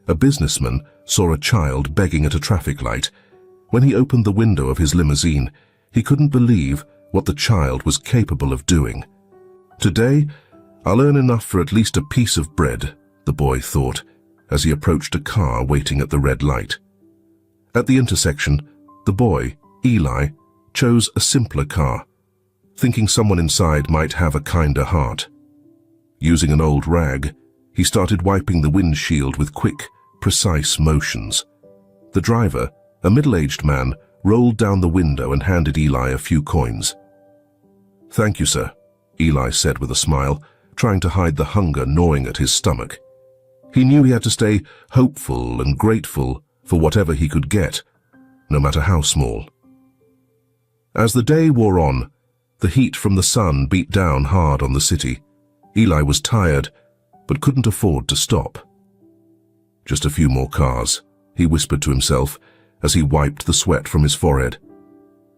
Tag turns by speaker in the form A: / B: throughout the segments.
A: A businessman saw a child begging at a traffic light. When he opened the window of his limousine, he couldn't believe what the child was capable of doing. "Today, I'll earn enough for at least a piece of bread," the boy thought, as he approached a car waiting at the red light. At the intersection, the boy, Eli, chose a simpler car, thinking someone inside might have a kinder heart. Using an old rag, he started wiping the windshield with quick, precise motions. The driver, a middle-aged man, rolled down the window and handed Eli a few coins. "Thank you, sir," Eli said with a smile, trying to hide the hunger gnawing at his stomach. He knew he had to stay hopeful and grateful for whatever he could get, no matter how small. As the day wore on, the heat from the sun beat down hard on the city. Eli was tired, but couldn't afford to stop. "Just a few more cars," he whispered to himself as he wiped the sweat from his forehead.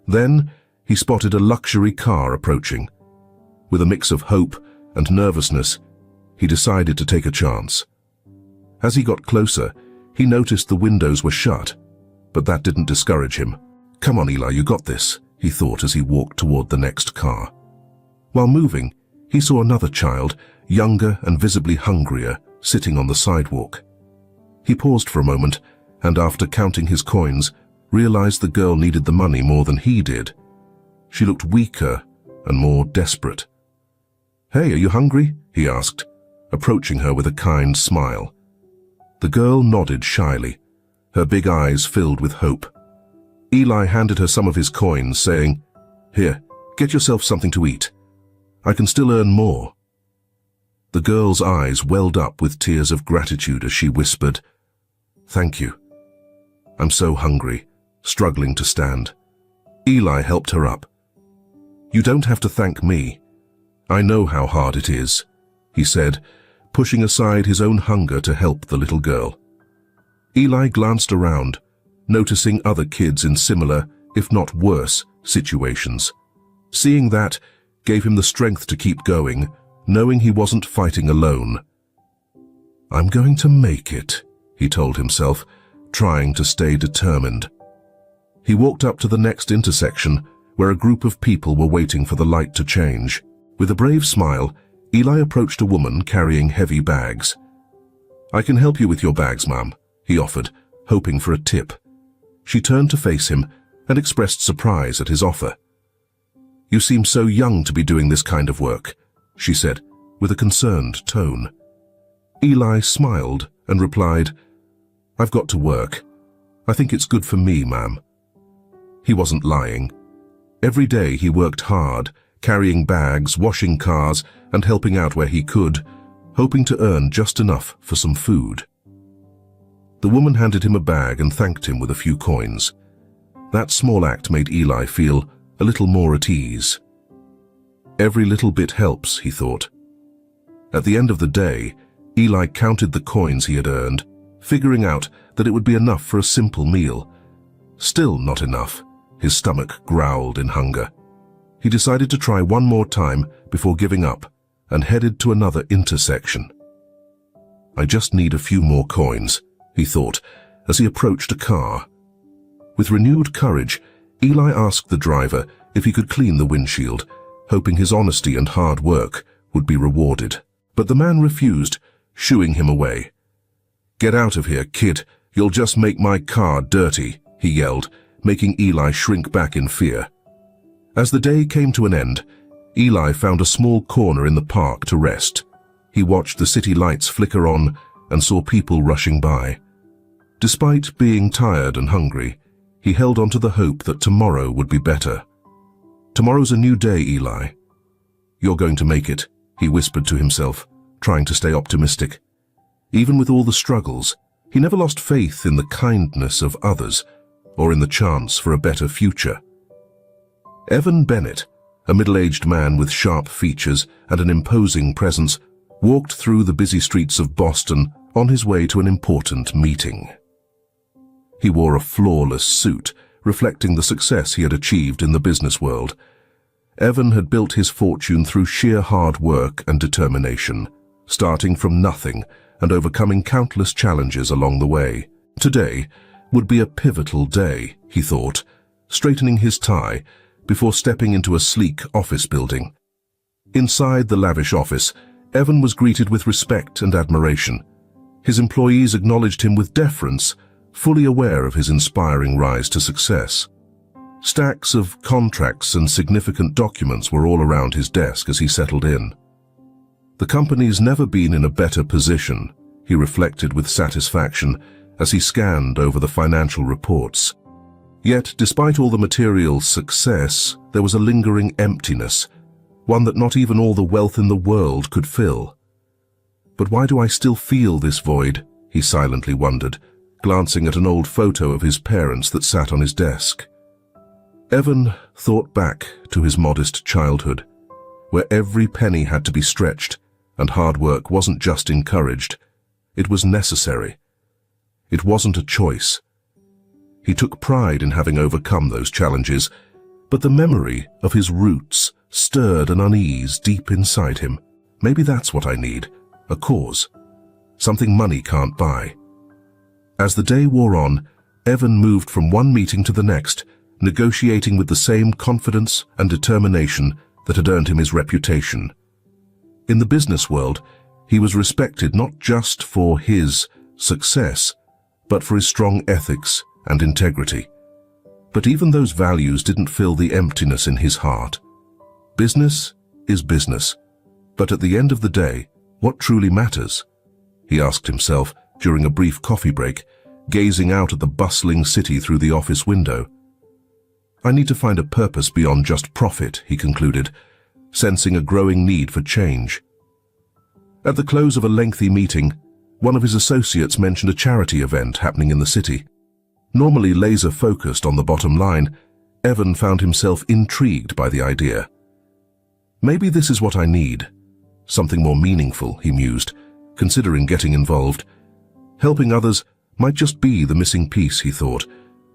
A: Then he spotted a luxury car approaching. With a mix of hope and nervousness, he decided to take a chance. As he got closer, he noticed the windows were shut, but that didn't discourage him. "Come on, Eli, you got this," he thought as he walked toward the next car. While moving, he saw another child, younger and visibly hungrier, sitting on the sidewalk. He paused for a moment and, after counting his coins, realized the girl needed the money more than he did. She looked weaker and more desperate. "Hey, are you hungry?" he asked, approaching her with a kind smile. The girl nodded shyly, her big eyes filled with hope. Eli handed her some of his coins, saying, "Here, get yourself something to eat. I can still earn more." The girl's eyes welled up with tears of gratitude as she whispered, "Thank you. I'm so hungry," struggling to stand. Eli helped her up. "You don't have to thank me. I know how hard it is," he said, pushing aside his own hunger to help the little girl. Eli glanced around, noticing other kids in similar, if not worse, situations. Seeing that gave him the strength to keep going, knowing he wasn't fighting alone. "I'm going to make it," he told himself, trying to stay determined. He walked up to the next intersection, where a group of people were waiting for the light to change. With a brave smile, Eli approached a woman carrying heavy bags. "I can help you with your bags, ma'am," he offered, hoping for a tip. She turned to face him and expressed surprise at his offer. "You seem so young to be doing this kind of work," she said, with a concerned tone. Eli smiled and replied, "I've got to work. I think it's good for me, ma'am." He wasn't lying. Every day he worked hard, carrying bags, washing cars, and helping out where he could, hoping to earn just enough for some food. The woman handed him a bag and thanked him with a few coins. That small act made Eli feel a little more at ease. Every little bit helps, he thought. At the end of the day, Eli counted the coins he had earned, figuring out that it would be enough for a simple meal. Still not enough. His stomach growled in hunger. He decided to try one more time before giving up and headed to another intersection. "I just need a few more coins," he thought as he approached a car. With renewed courage, Eli asked the driver if he could clean the windshield, hoping his honesty and hard work would be rewarded. But the man refused, shooing him away. "Get out of here, kid. You'll just make my car dirty," he yelled, making Eli shrink back in fear. As the day came to an end, Eli found a small corner in the park to rest. He watched the city lights flicker on and saw people rushing by. Despite being tired and hungry, he held on to the hope that tomorrow would be better. "Tomorrow's a new day, Eli. You're going to make it," he whispered to himself, trying to stay optimistic. Even with all the struggles, he never lost faith in the kindness of others or in the chance for a better future. Evan Bennett, a middle-aged man with sharp features and an imposing presence, walked through the busy streets of Boston on his way to an important meeting. He wore a flawless suit, reflecting the success he had achieved in the business world. Evan had built his fortune through sheer hard work and determination, starting from nothing and overcoming countless challenges along the way. Today would be a pivotal day, he thought, straightening his tie before stepping into a sleek office building. Inside the lavish office, Evan was greeted with respect and admiration. His employees acknowledged him with deference, fully aware of his inspiring rise to success. Stacks of contracts and significant documents were all around his desk as he settled in. The company's never been in a better position, he reflected with satisfaction as he scanned over the financial reports. Yet, despite all the material success, there was a lingering emptiness, one that not even all the wealth in the world could fill. But why do I still feel this void? He silently wondered, glancing at an old photo of his parents that sat on his desk. Evan thought back to his modest childhood, where every penny had to be stretched, and hard work wasn't just encouraged, it was necessary. It wasn't a choice. He took pride in having overcome those challenges, but the memory of his roots stirred an unease deep inside him. Maybe that's what I need, a cause, something money can't buy. As the day wore on, Evan moved from one meeting to the next, negotiating with the same confidence and determination that had earned him his reputation. In the business world, he was respected not just for his success, but for his strong ethics and integrity. But even those values didn't fill the emptiness in his heart. Business is business, but at the end of the day, what truly matters? He asked himself during a brief coffee break, gazing out at the bustling city through the office window. I need to find a purpose beyond just profit, he concluded, sensing a growing need for change. At the close of a lengthy meeting, one of his associates mentioned a charity event happening in the city. Normally laser-focused on the bottom line, Evan found himself intrigued by the idea. Maybe this is what I need. Something more meaningful, he mused, considering getting involved. Helping others might just be the missing piece, he thought,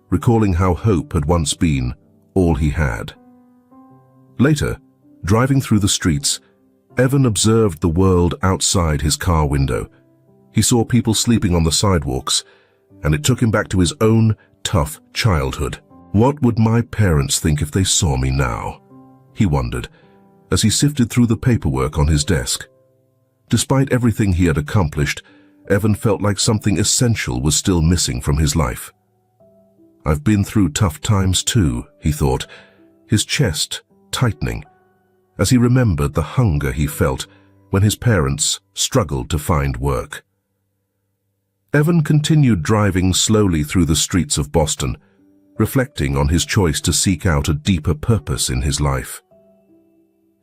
A: recalling how hope had once been all he had. Later, driving through the streets, Evan observed the world outside his car window. He saw people sleeping on the sidewalks, and it took him back to his own tough childhood. What would my parents think if they saw me now? He wondered, as he sifted through the paperwork on his desk. Despite everything he had accomplished, Evan felt like something essential was still missing from his life. I've been through tough times too, he thought, his chest tightening, as he remembered the hunger he felt when his parents struggled to find work. Evan continued driving slowly through the streets of Boston, reflecting on his choice to seek out a deeper purpose in his life.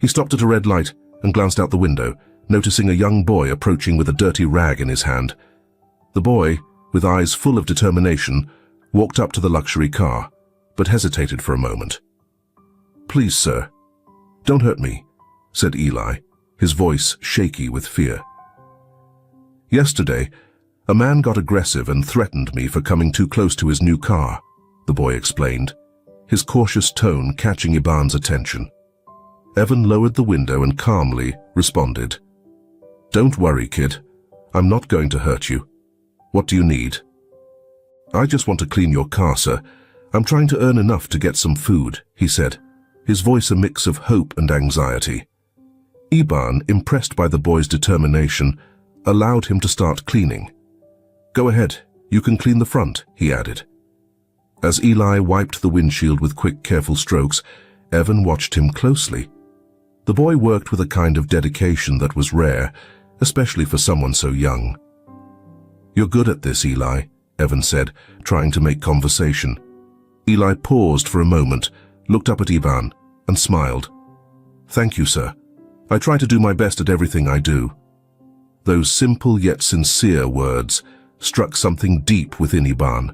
A: He stopped at a red light and glanced out the window, noticing a young boy approaching with a dirty rag in his hand. The boy, with eyes full of determination, walked up to the luxury car, but hesitated for a moment. "Please, sir, don't hurt me," said Eli, his voice shaky with fear. "Yesterday, a man got aggressive and threatened me for coming too close to his new car," the boy explained, his cautious tone catching Iban's attention. Evan lowered the window and calmly responded, "Don't worry, kid. I'm not going to hurt you. What do you need?" "I just want to clean your car, sir. I'm trying to earn enough to get some food," he said, his voice a mix of hope and anxiety. Iban, impressed by the boy's determination, allowed him to start cleaning. "Go ahead, you can clean the front," he added. As Eli wiped the windshield with quick, careful strokes, Evan watched him closely. The boy worked with a kind of dedication that was rare, especially for someone so young. "You're good at this, Eli," Evan said, trying to make conversation. Eli paused for a moment, looked up at Iban, and smiled. "Thank you, sir. I try to do my best at everything I do." Those simple yet sincere words struck something deep within Iban.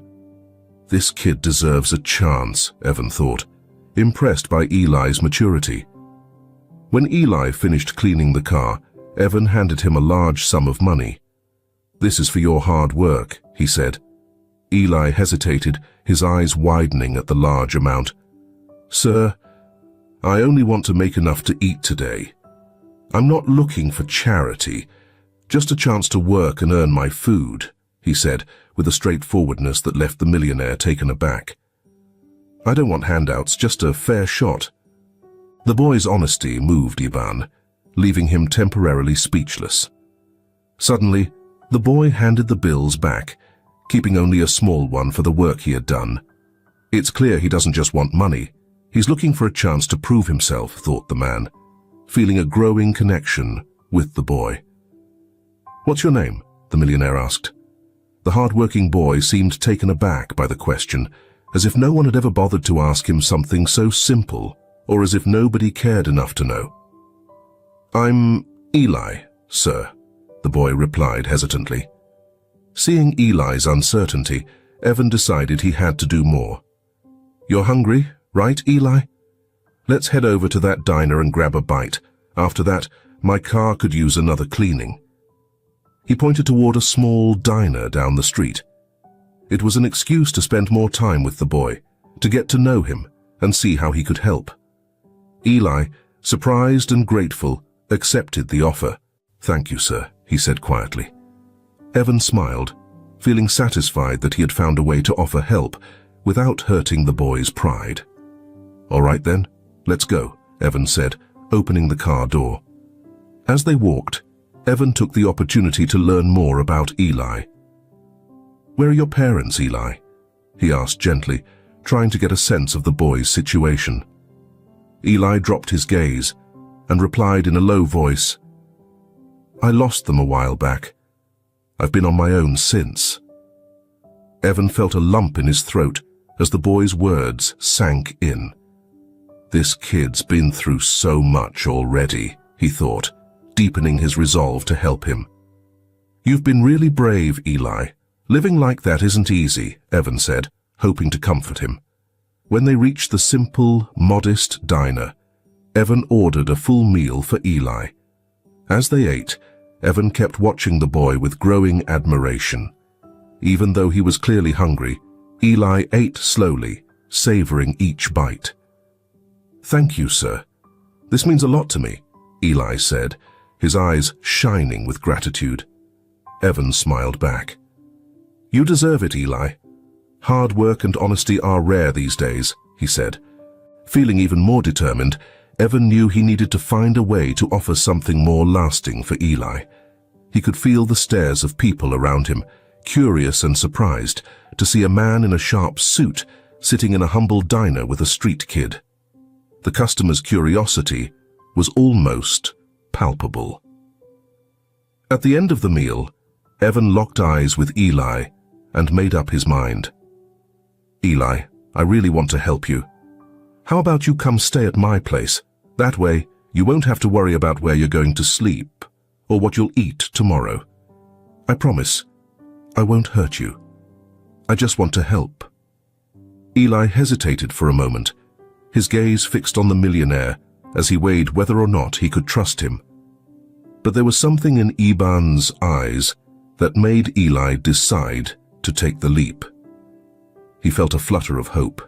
A: This kid deserves a chance, Evan thought, impressed by Eli's maturity. When Eli finished cleaning the car, Evan handed him a large sum of money. "This is for your hard work," he said. Eli hesitated, his eyes widening at the large amount. "Sir, I only want to make enough to eat today. I'm not looking for charity. Just a chance to work and earn my food, he said, with a straightforwardness that left the millionaire taken aback. I don't want handouts, just a fair shot. The boy's honesty moved Iban, leaving him temporarily speechless. Suddenly, the boy handed the bills back, keeping only a small one for the work he had done. It's clear he doesn't just want money. He's looking for a chance to prove himself, thought the man, feeling a growing connection with the boy. What's your name? The millionaire asked. The hard-working boy seemed taken aback by the question, as if no one had ever bothered to ask him something so simple, or as if nobody cared enough to know. I'm Eli, sir, the boy replied hesitantly. Seeing Eli's uncertainty, Evan decided he had to do more. You're hungry, right, Eli? Let's head over to that diner and grab a bite. After that, my car could use another cleaning. He pointed toward a small diner down the street. It was an excuse to spend more time with the boy, to get to know him and see how he could help. Eli, surprised and grateful, accepted the offer. Thank you, sir, he said quietly. Evan smiled, feeling satisfied that he had found a way to offer help without hurting the boy's pride. All right then, let's go, Evan said, opening the car door. As they walked, Evan took the opportunity to learn more about Eli. Where are your parents, Eli? He asked gently, trying to get a sense of the boy's situation. Eli dropped his gaze and replied in a low voice, I lost them a while back. I've been on my own since. Evan felt a lump in his throat as the boy's words sank in. This kid's been through so much already, he thought, deepening his resolve to help him. You've been really brave, Eli. Living like that isn't easy, Evan said, hoping to comfort him. When they reached the simple, modest diner, Evan ordered a full meal for Eli. As they ate, Evan kept watching the boy with growing admiration. Even though he was clearly hungry, Eli ate slowly, savoring each bite. Thank you, sir. This means a lot to me, Eli said, his eyes shining with gratitude. Evan smiled back. You deserve it, Eli. Hard work and honesty are rare these days, he said. Feeling even more determined, Evan knew he needed to find a way to offer something more lasting for Eli. He could feel the stares of people around him, curious and surprised to see a man in a sharp suit sitting in a humble diner with a street kid. The customer's curiosity was almost palpable. At the end of the meal, Evan locked eyes with Eli and made up his mind. Eli, I really want to help you. How about you come stay at my place? That way, you won't have to worry about where you're going to sleep or what you'll eat tomorrow. I promise, I won't hurt you. I just want to help. Eli hesitated for a moment, his gaze fixed on the millionaire as he weighed whether or not he could trust him. But there was something in Iban's eyes that made Eli decide to take the leap. He felt a flutter of hope.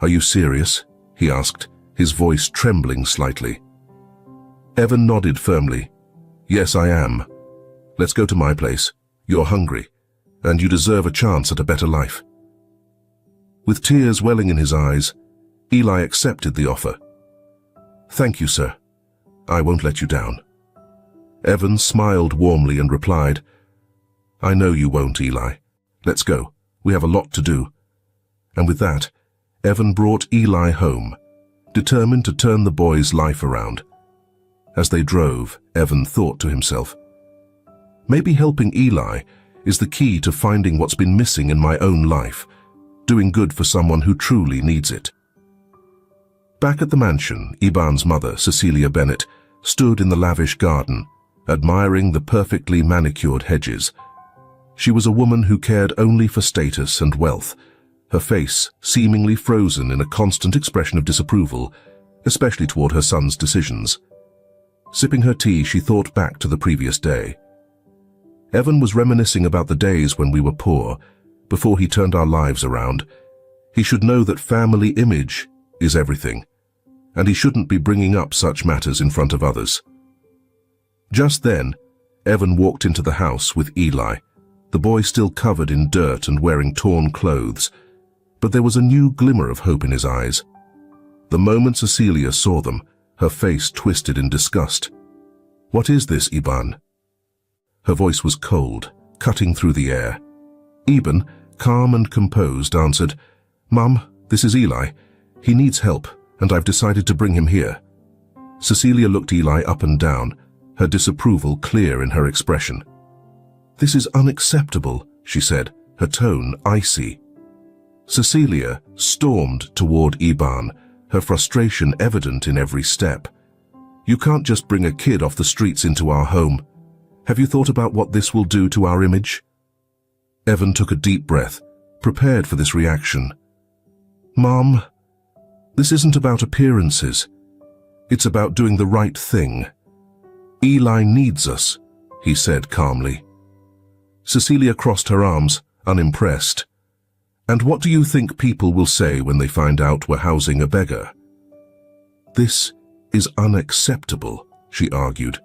A: Are you serious? He asked, his voice trembling slightly. Evan nodded firmly. Yes, I am. Let's go to my place. You're hungry, and you deserve a chance at a better life. With tears welling in his eyes, Eli accepted the offer. Thank you, sir. I won't let you down. Evan smiled warmly and replied, I know you won't, Eli. Let's go. We have a lot to do. And with that, Evan brought Eli home, determined to turn the boy's life around. As they drove, Evan thought to himself, maybe helping Eli is the key to finding what's been missing in my own life, doing good for someone who truly needs it. Back at the mansion, Iban's mother, Cecilia Bennett, stood in the lavish garden, admiring the perfectly manicured hedges. She was a woman who cared only for status and wealth, her face seemingly frozen in a constant expression of disapproval, especially toward her son's decisions. Sipping her tea, she thought back to the previous day. Evan was reminiscing about the days when we were poor, before he turned our lives around. He should know that family image is everything, and he shouldn't be bringing up such matters in front of others. Just then, Evan walked into the house with Eli, the boy still covered in dirt and wearing torn clothes, but there was a new glimmer of hope in his eyes. The moment Cecilia saw them, her face twisted in disgust. "What is this, Iban?" Her voice was cold, cutting through the air. Iban, calm and composed, answered, "Mum, this is Eli. He needs help, and I've decided to bring him here." Cecilia looked Eli up and down, her disapproval clear in her expression. "This is unacceptable," she said, her tone icy. Cecilia stormed toward Iban, her frustration evident in every step. "You can't just bring a kid off the streets into our home. Have you thought about what this will do to our image?" Evan took a deep breath, prepared for this reaction. "Mom, this isn't about appearances. It's about doing the right thing. Eli needs us," he said calmly. Cecilia crossed her arms, unimpressed. "And what do you think people will say when they find out we're housing a beggar?" "This is unacceptable," she argued.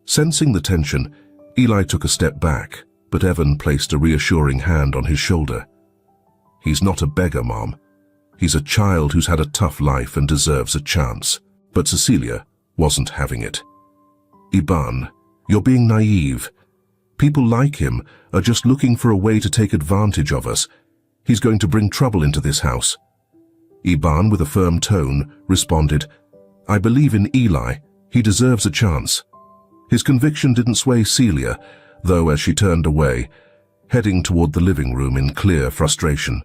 A: Sensing the tension, Eli took a step back, but Evan placed a reassuring hand on his shoulder. "He's not a beggar, Mom. He's a child who's had a tough life and deserves a chance." But Cecilia wasn't having it. "Iban, you're being naive. People like him are just looking for a way to take advantage of us. He's going to bring trouble into this house." Iban, with a firm tone, responded, "I believe in Eli. He deserves a chance." His conviction didn't sway Celia, though, as she turned away, heading toward the living room in clear frustration.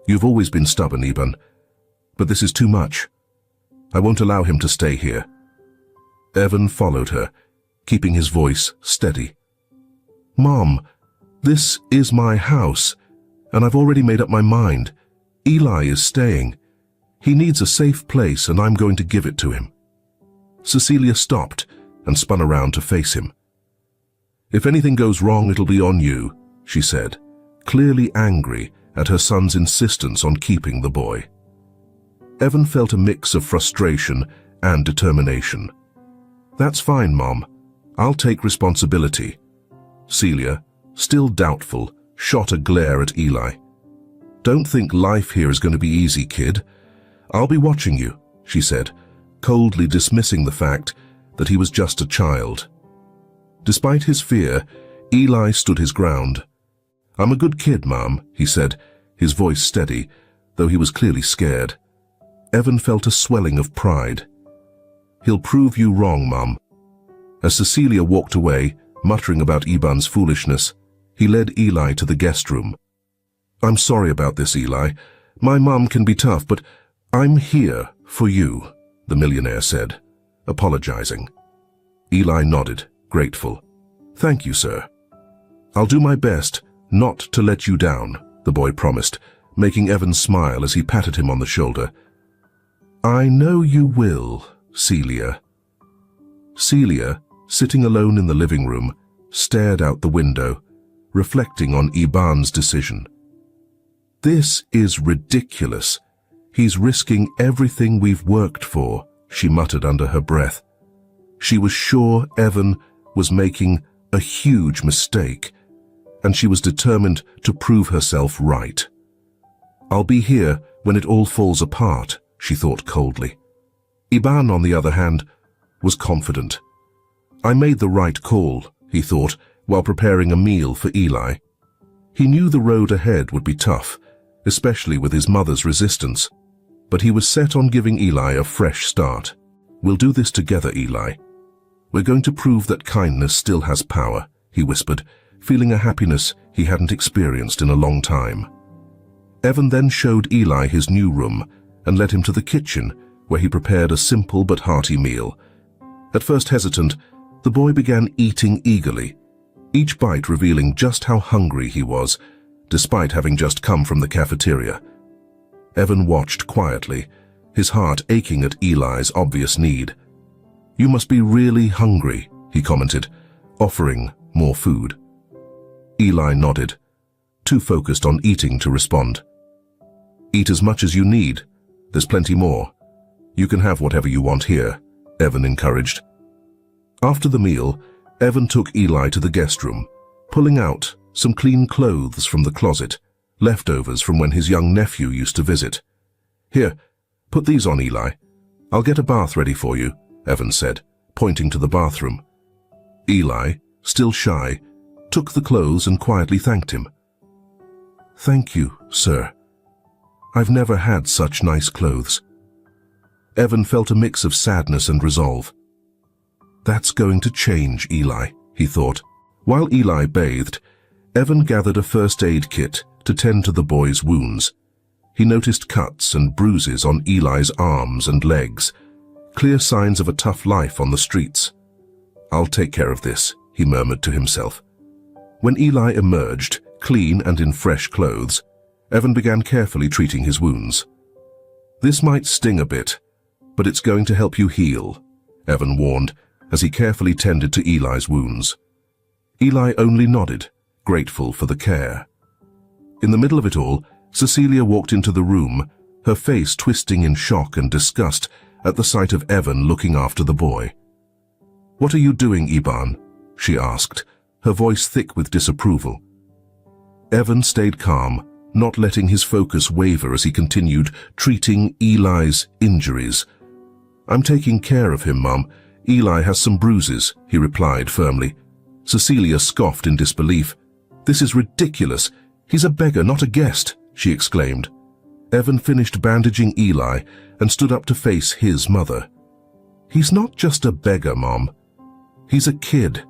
A: "You've always been stubborn, Iban, but this is too much. I won't allow him to stay here." Evan followed her, keeping his voice steady. "Mom, this is my house, and I've already made up my mind. Eli is staying. He needs a safe place, and I'm going to give it to him." Cecilia stopped and spun around to face him. "If anything goes wrong, it'll be on you," she said, clearly angry at her son's insistence on keeping the boy. Evan felt a mix of frustration and determination. "That's fine, Mom. I'll take responsibility." Celia, still doubtful, shot a glare at Eli. "Don't think life here is going to be easy, kid. I'll be watching you," she said, coldly dismissing the fact that he was just a child. Despite his fear, Eli stood his ground. "I'm a good kid, Mom," he said, his voice steady, though he was clearly scared. Evan felt a swelling of pride. "He'll prove you wrong, Mom." As Cecilia walked away, muttering about Iban's foolishness, he led Eli to the guest room. "I'm sorry about this, Eli. My mom can be tough, but I'm here for you," the millionaire said, apologizing. Eli nodded, grateful. "Thank you, sir." "I'll do my best not to let you down," the boy promised, making Evan smile as he patted him on the shoulder. "I know you will, Celia." Celia, sitting alone in the living room, stared out the window, reflecting on Iban's decision. "This is ridiculous. He's risking everything we've worked for," she muttered under her breath. She was sure Evan was making a huge mistake, and she was determined to prove herself right. "I'll be here when it all falls apart," she thought coldly. Iban, on the other hand, was confident. "I made the right call," he thought, while preparing a meal for Eli. He knew the road ahead would be tough, especially with his mother's resistance, but he was set on giving Eli a fresh start. "We'll do this together, Eli. We're going to prove that kindness still has power," he whispered, feeling a happiness he hadn't experienced in a long time. Evan then showed Eli his new room and led him to the kitchen, where he prepared a simple but hearty meal. At first hesitant, the boy began eating eagerly, each bite revealing just how hungry he was, despite having just come from the cafeteria. Evan watched quietly, his heart aching at Eli's obvious need. "You must be really hungry," he commented, offering more food. Eli nodded, too focused on eating to respond. "Eat as much as you need. There's plenty more. You can have whatever you want here," Evan encouraged. After the meal, Evan took Eli to the guest room, pulling out some clean clothes from the closet, leftovers from when his young nephew used to visit. "Here, put these on, Eli. I'll get a bath ready for you," Evan said, pointing to the bathroom. Eli, still shy, took the clothes and quietly thanked him. "Thank you, sir. I've never had such nice clothes." Evan felt a mix of sadness and resolve. "That's going to change, Eli," he thought. While Eli bathed, Evan gathered a first aid kit to tend to the boy's wounds. He noticed cuts and bruises on Eli's arms and legs, clear signs of a tough life on the streets. "I'll take care of this," he murmured to himself. When Eli emerged, clean and in fresh clothes, Evan began carefully treating his wounds. "This might sting a bit, but it's going to help you heal," Evan warned as he carefully tended to Eli's wounds. Eli only nodded, grateful for the care. In the middle of it all, Cecilia walked into the room, her face twisting in shock and disgust at the sight of Evan looking after the boy. "What are you doing, Iban?" she asked, her voice thick with disapproval. Evan stayed calm, not letting his focus waver as he continued treating Eli's injuries. "I'm taking care of him, Mum. Eli has some bruises," he replied firmly. Cecilia scoffed in disbelief. "This is ridiculous. He's a beggar, not a guest," she exclaimed. Evan finished bandaging Eli and stood up to face his mother. "He's not just a beggar, Mom. He's a kid.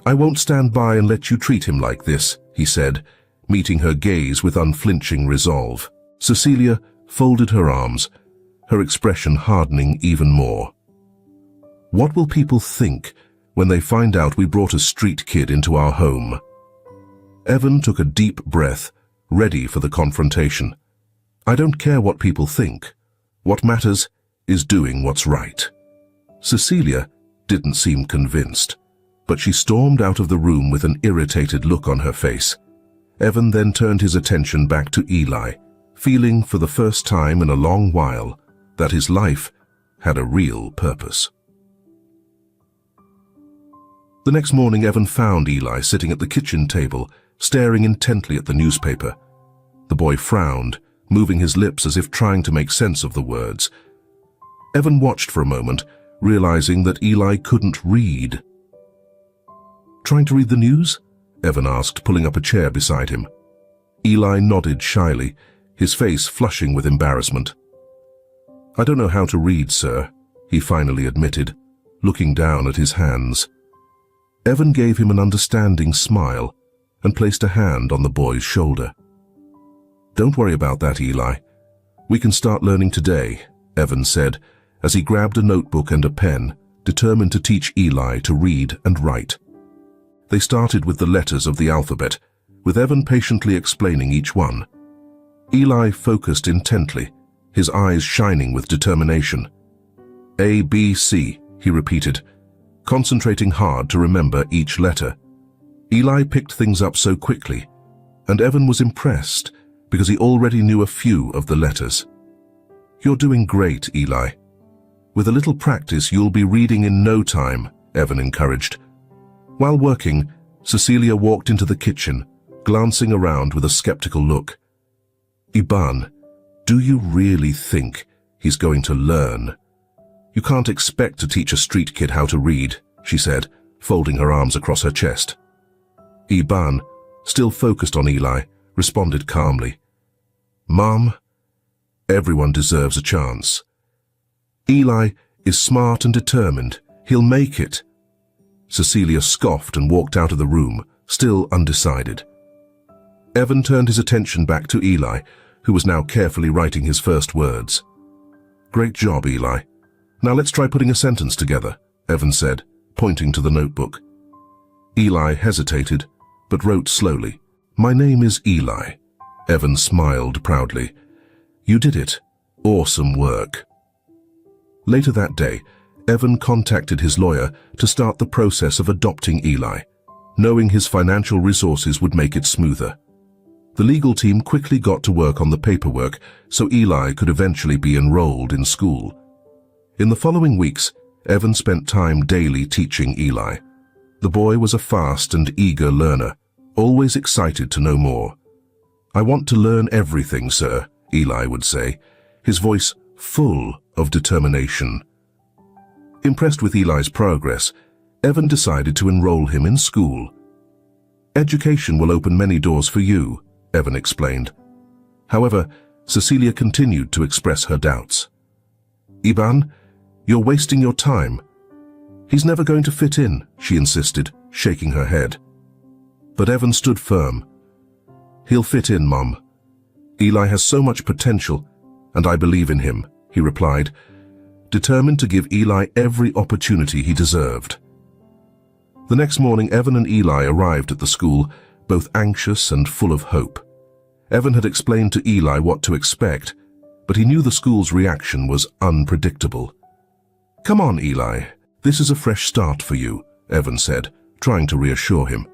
A: I won't stand by and let you treat him like this," he said, meeting her gaze with unflinching resolve. Cecilia folded her arms, her expression hardening even more. "What will people think when they find out we brought a street kid into our home?" Evan took a deep breath, ready for the confrontation. "I don't care what people think. What matters is doing what's right." Cecilia didn't seem convinced, but she stormed out of the room with an irritated look on her face. Evan then turned his attention back to Eli, feeling for the first time in a long while that his life had a real purpose. The next morning, Evan found Eli sitting at the kitchen table, staring intently at the newspaper. The boy frowned, moving his lips as if trying to make sense of the words. Evan watched for a moment, realizing that Eli couldn't read. "Trying to read the news?" Evan asked, pulling up a chair beside him. Eli nodded shyly, his face flushing with embarrassment. "I don't know how to read, sir," he finally admitted, looking down at his hands. Evan gave him an understanding smile and placed a hand on the boy's shoulder. "Don't worry about that, Eli. We can start learning today," Evan said, as he grabbed a notebook and a pen, determined to teach Eli to read and write. They started with the letters of the alphabet, with Evan patiently explaining each one. Eli focused intently, his eyes shining with determination. "A, B, C," he repeated, concentrating hard to remember each letter. Eli picked things up so quickly, and Evan was impressed because he already knew a few of the letters. "You're doing great, Eli. With a little practice, you'll be reading in no time," Evan encouraged. While working, Cecilia walked into the kitchen, glancing around with a skeptical look. "Iban, do you really think he's going to learn? You can't expect to teach a street kid how to read," she said, folding her arms across her chest. Iban, still focused on Eli, responded calmly. "Mom, everyone deserves a chance. Eli is smart and determined. He'll make it." Cecilia scoffed and walked out of the room, still undecided. Evan turned his attention back to Eli, who was now carefully writing his first words. "Great job, Eli. Now let's try putting a sentence together," Evan said, pointing to the notebook. Eli hesitated, but wrote slowly. "My name is Eli." Evan smiled proudly. "You did it. Awesome work." Later that day, Evan contacted his lawyer to start the process of adopting Eli, knowing his financial resources would make it smoother. The legal team quickly got to work on the paperwork so Eli could eventually be enrolled in school. In the following weeks, Evan spent time daily teaching Eli. The boy was a fast and eager learner, always excited to know more. "I want to learn everything, sir," Eli would say, his voice full of determination. Impressed with Eli's progress, Evan decided to enroll him in school. "Education will open many doors for you," Evan explained. However, Cecilia continued to express her doubts. "Iban, you're wasting your time. He's never going to fit in," she insisted, shaking her head. But Evan stood firm. "He'll fit in, Mum. Eli has so much potential, and I believe in him," he replied, determined to give Eli every opportunity he deserved. The next morning, Evan and Eli arrived at the school, both anxious and full of hope. Evan had explained to Eli what to expect, but he knew the school's reaction was unpredictable. "Come on, Eli. This is a fresh start for you," Evan said, trying to reassure him.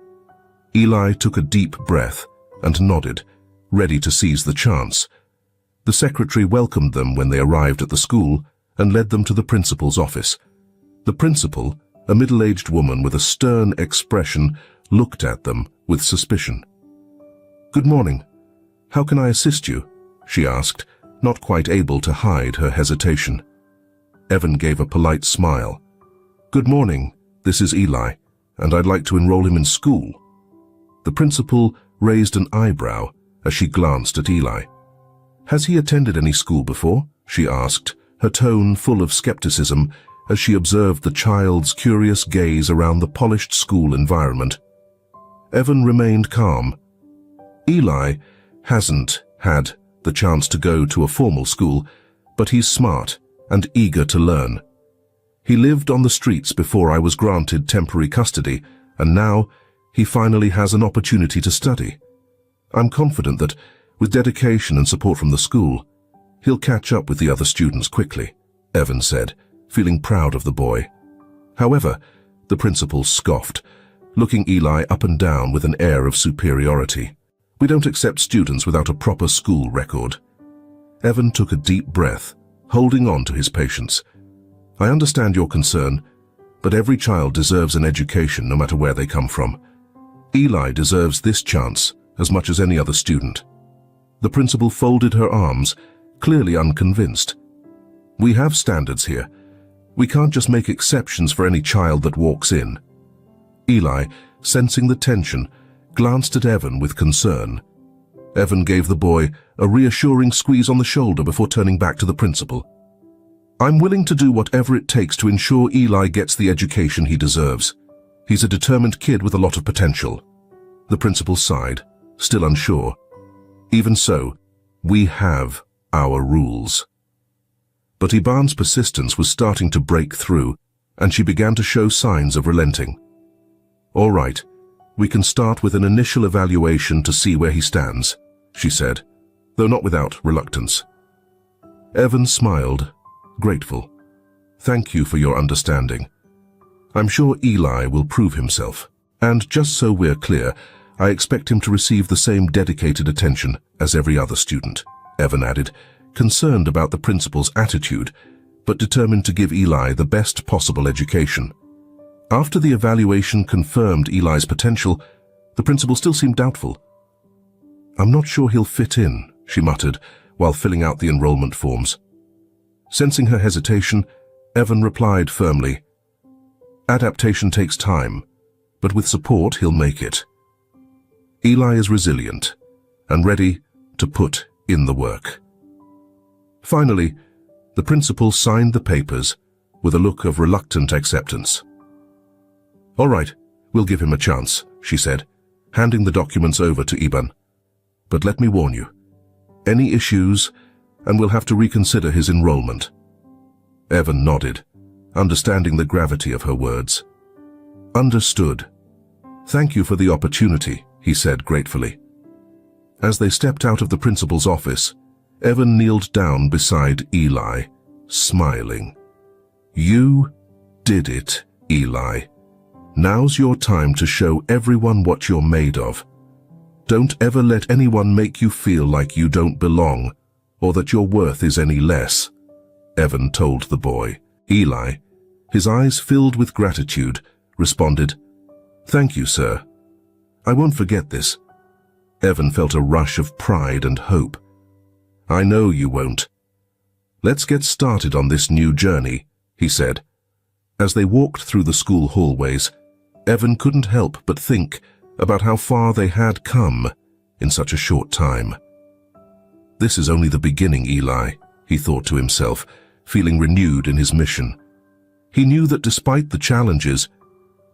A: Eli took a deep breath and nodded, ready to seize the chance. The secretary welcomed them when they arrived at the school and led them to the principal's office. The principal, a middle-aged woman with a stern expression, looked at them with suspicion. "Good morning. How can I assist you?" she asked, not quite able to hide her hesitation. Evan gave a polite smile. "Good morning. This is Eli, and I'd like to enroll him in school." The principal raised an eyebrow as she glanced at Eli. "Has he attended any school before?" she asked, her tone full of skepticism as she observed the child's curious gaze around the polished school environment. Evan remained calm. "Eli hasn't had the chance to go to a formal school, but he's smart and eager to learn. He lived on the streets before I was granted temporary custody, and now he finally has an opportunity to study. I'm confident that, with dedication and support from the school, he'll catch up with the other students quickly," Evan said, feeling proud of the boy. However, the principal scoffed, looking Eli up and down with an air of superiority. "We don't accept students without a proper school record." Evan took a deep breath, holding on to his patience. "I understand your concern, but every child deserves an education no matter where they come from. Eli deserves this chance as much as any other student." The principal folded her arms, clearly unconvinced. "We have standards here. We can't just make exceptions for any child that walks in." Eli, sensing the tension, glanced at Evan with concern. Evan gave the boy a reassuring squeeze on the shoulder before turning back to the principal. "I'm willing to do whatever it takes to ensure Eli gets the education he deserves. He's a determined kid with a lot of potential." The principal sighed, still unsure. "Even so, we have our rules." But Iban's persistence was starting to break through, and she began to show signs of relenting. "All right, we can start with an initial evaluation to see where he stands," she said, though not without reluctance. Evan smiled, grateful. "Thank you for your understanding. I'm sure Eli will prove himself. And just so we're clear, I expect him to receive the same dedicated attention as every other student," Evan added, concerned about the principal's attitude, but determined to give Eli the best possible education. After the evaluation confirmed Eli's potential, the principal still seemed doubtful. "I'm not sure he'll fit in," she muttered while filling out the enrollment forms. Sensing her hesitation, Evan replied firmly, "Adaptation takes time, but with support he'll make it. Eli is resilient and ready to put in the work." Finally, the principal signed the papers with a look of reluctant acceptance. "All right, we'll give him a chance," she said, handing the documents over to Iban. "But let me warn you, any issues and we'll have to reconsider his enrollment." Evan nodded, understanding the gravity of her words. "Understood. Thank you for the opportunity," he said gratefully. As they stepped out of the principal's office, Evan kneeled down beside Eli, smiling. "You did it, Eli. Now's your time to show everyone what you're made of. Don't ever let anyone make you feel like you don't belong or that your worth is any less," Evan told the boy. Eli, his eyes filled with gratitude, responded, Thank you, sir. I won't forget this. Evan felt a rush of pride and hope. I know you won't. Let's get started on this new journey, he said. As they walked through the school hallways, Evan couldn't help but think about how far they had come in such a short time. This is only the beginning, Eli, he thought to himself, feeling renewed in his mission. He knew that despite the challenges,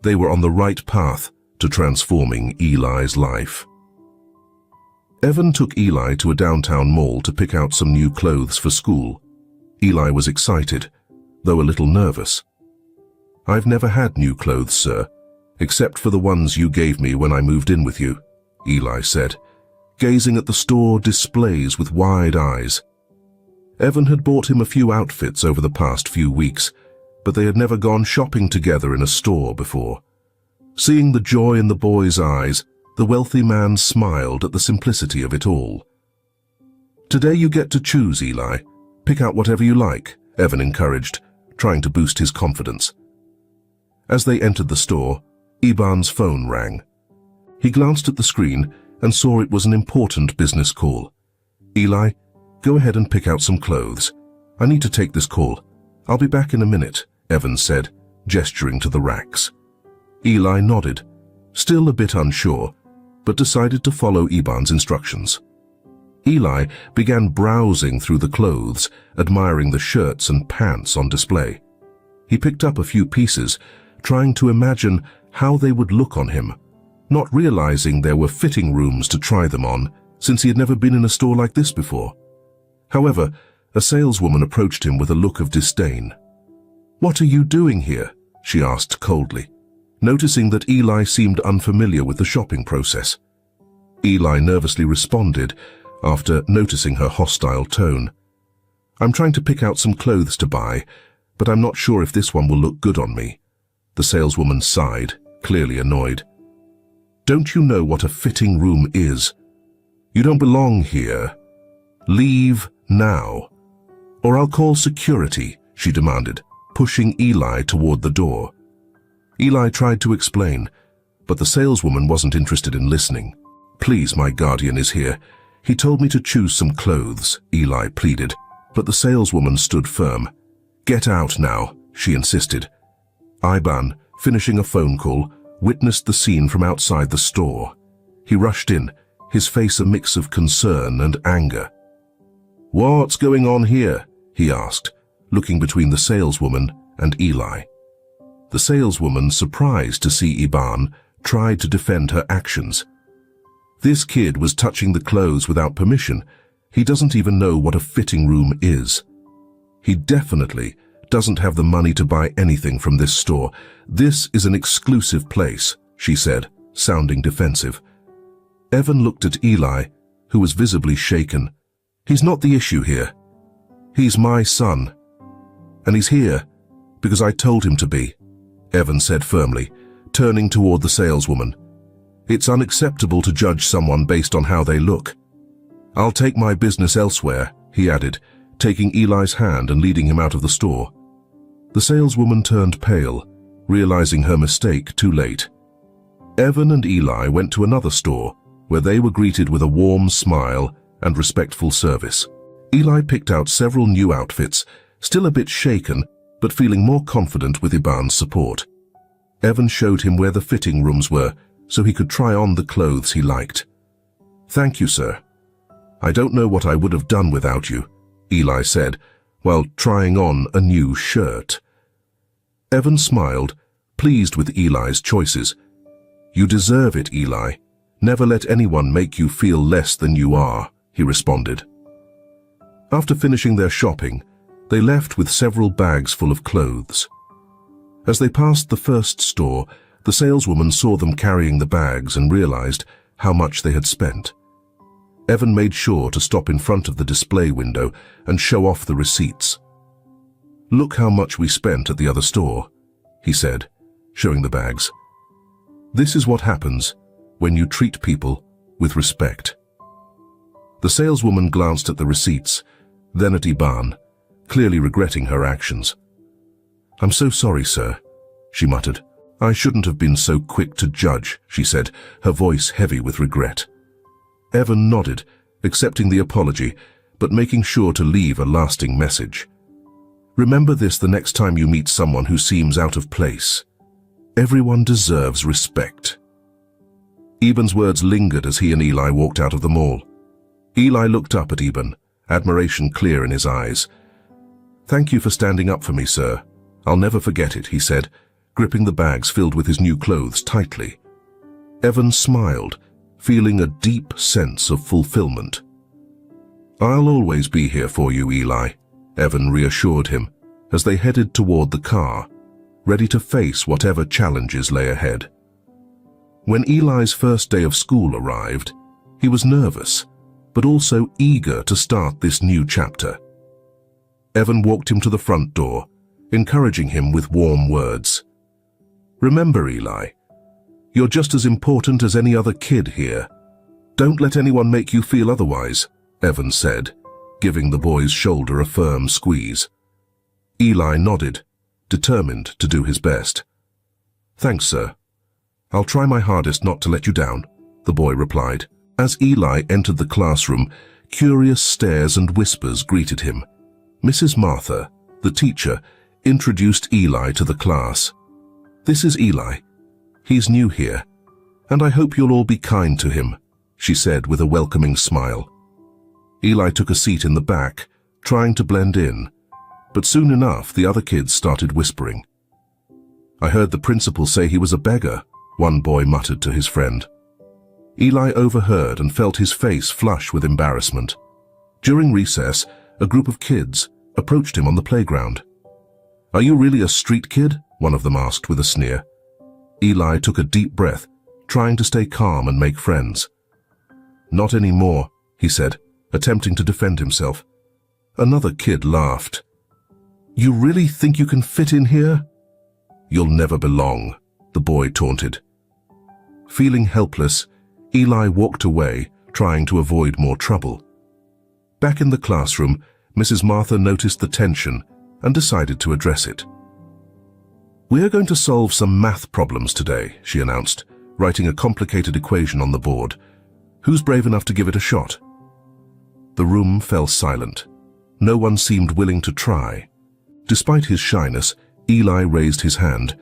A: they were on the right path to transforming Eli's life. Evan took Eli to a downtown mall to pick out some new clothes for school. Eli was excited, though a little nervous. I've never had new clothes, sir, except for the ones you gave me when I moved in with you, Eli said, gazing at the store displays with wide eyes. Evan had bought him a few outfits over the past few weeks, but they had never gone shopping together in a store before. Seeing the joy in the boy's eyes, the wealthy man smiled at the simplicity of it all. Today you get to choose, Eli. Pick out whatever you like, Evan encouraged, trying to boost his confidence. As they entered the store, Iban's phone rang. He glanced at the screen and saw it was an important business call. Eli, go ahead and pick out some clothes. I need to take this call. I'll be back in a minute, Evan said, gesturing to the racks. Eli nodded, still a bit unsure, but decided to follow Iban's instructions. Eli began browsing through the clothes, admiring the shirts and pants on display. He picked up a few pieces, trying to imagine how they would look on him, not realizing there were fitting rooms to try them on, since he had never been in a store like this before. However, a saleswoman approached him with a look of disdain. "What are you doing here?" she asked coldly, noticing that Eli seemed unfamiliar with the shopping process. Eli nervously responded after noticing her hostile tone. "I'm trying to pick out some clothes to buy, but I'm not sure if this one will look good on me." The saleswoman sighed, clearly annoyed. "Don't you know what a fitting room is? You don't belong here. Leave now, or I'll call security," she demanded, pushing Eli toward the door. Eli tried to explain, but the saleswoman wasn't interested in listening. "Please, my guardian is here. He told me to choose some clothes," Eli pleaded, but the saleswoman stood firm. "Get out now," she insisted. Iban, finishing a phone call, witnessed the scene from outside the store. He rushed in, his face a mix of concern and anger. "What's going on here?" he asked, looking between the saleswoman and Eli. The saleswoman, surprised to see Iban, tried to defend her actions. "This kid was touching the clothes without permission. He doesn't even know what a fitting room is. He definitely doesn't have the money to buy anything from this store. This is an exclusive place," she said, sounding defensive. Evan looked at Eli, who was visibly shaken. "He's not the issue here. He's my son. And he's here because I told him to be," Evan said firmly, turning toward the saleswoman. "It's unacceptable to judge someone based on how they look. I'll take my business elsewhere," he added, taking Eli's hand and leading him out of the store. The saleswoman turned pale, realizing her mistake too late. Evan and Eli went to another store, where they were greeted with a warm smile and respectful service. Eli picked out several new outfits, still a bit shaken, but feeling more confident with Iban's support. Evan showed him where the fitting rooms were, so he could try on the clothes he liked. "Thank you, sir. I don't know what I would have done without you," Eli said, while trying on a new shirt. Evan smiled, pleased with Eli's choices. "You deserve it, Eli. Never let anyone make you feel less than you are," he responded. After finishing their shopping, they left with several bags full of clothes. As they passed the first store, the saleswoman saw them carrying the bags and realized how much they had spent. Evan made sure to stop in front of the display window and show off the receipts. "Look how much we spent at the other store," he said, showing the bags. "This is what happens when you treat people with respect." The saleswoman glanced at the receipts, then at Iban, clearly regretting her actions. "I'm so sorry, sir," she muttered. I shouldn't have been so quick to judge, she said, her voice heavy with regret. Evan nodded, accepting the apology, but making sure to leave a lasting message. Remember this the next time you meet someone who seems out of place. Everyone deserves respect. Eben's words lingered as he and Eli walked out of the mall. Eli looked up at Eben, admiration clear in his eyes. Thank you for standing up for me, sir. I'll never forget it, he said, gripping the bags filled with his new clothes tightly. Evan smiled, feeling a deep sense of fulfillment. I'll always be here for you, Eli, Evan reassured him as they headed toward the car, ready to face whatever challenges lay ahead. When Eli's first day of school arrived, he was nervous, but also eager to start this new chapter. Evan walked him to the front door, encouraging him with warm words. Remember, Eli, you're just as important as any other kid here. Don't let anyone make you feel otherwise, Evan said, giving the boy's shoulder a firm squeeze. Eli nodded, determined to do his best. Thanks, sir. I'll try my hardest not to let you down, the boy replied. As Eli entered the classroom, curious stares and whispers greeted him. Mrs. Martha, the teacher, introduced Eli to the class. This is Eli. He's new here, and I hope you'll all be kind to him, she said with a welcoming smile. Eli took a seat in the back, trying to blend in, but soon enough the other kids started whispering. I heard the principal say he was a beggar, one boy muttered to his friend. Eli overheard and felt his face flush with embarrassment. During recess, a group of kids approached him on the playground. Are you really a street kid? One of them asked with a sneer. Eli took a deep breath, trying to stay calm and make friends. Not anymore, he said, attempting to defend himself. Another kid laughed. You really think you can fit in here? You'll never belong, the boy taunted. Feeling helpless, Eli walked away, trying to avoid more trouble. Back in the classroom, Mrs. Martha noticed the tension and decided to address it. We're going to solve some math problems today, she announced, writing a complicated equation on the board. Who's brave enough to give it a shot? The room fell silent. No one seemed willing to try. Despite his shyness, Eli raised his hand.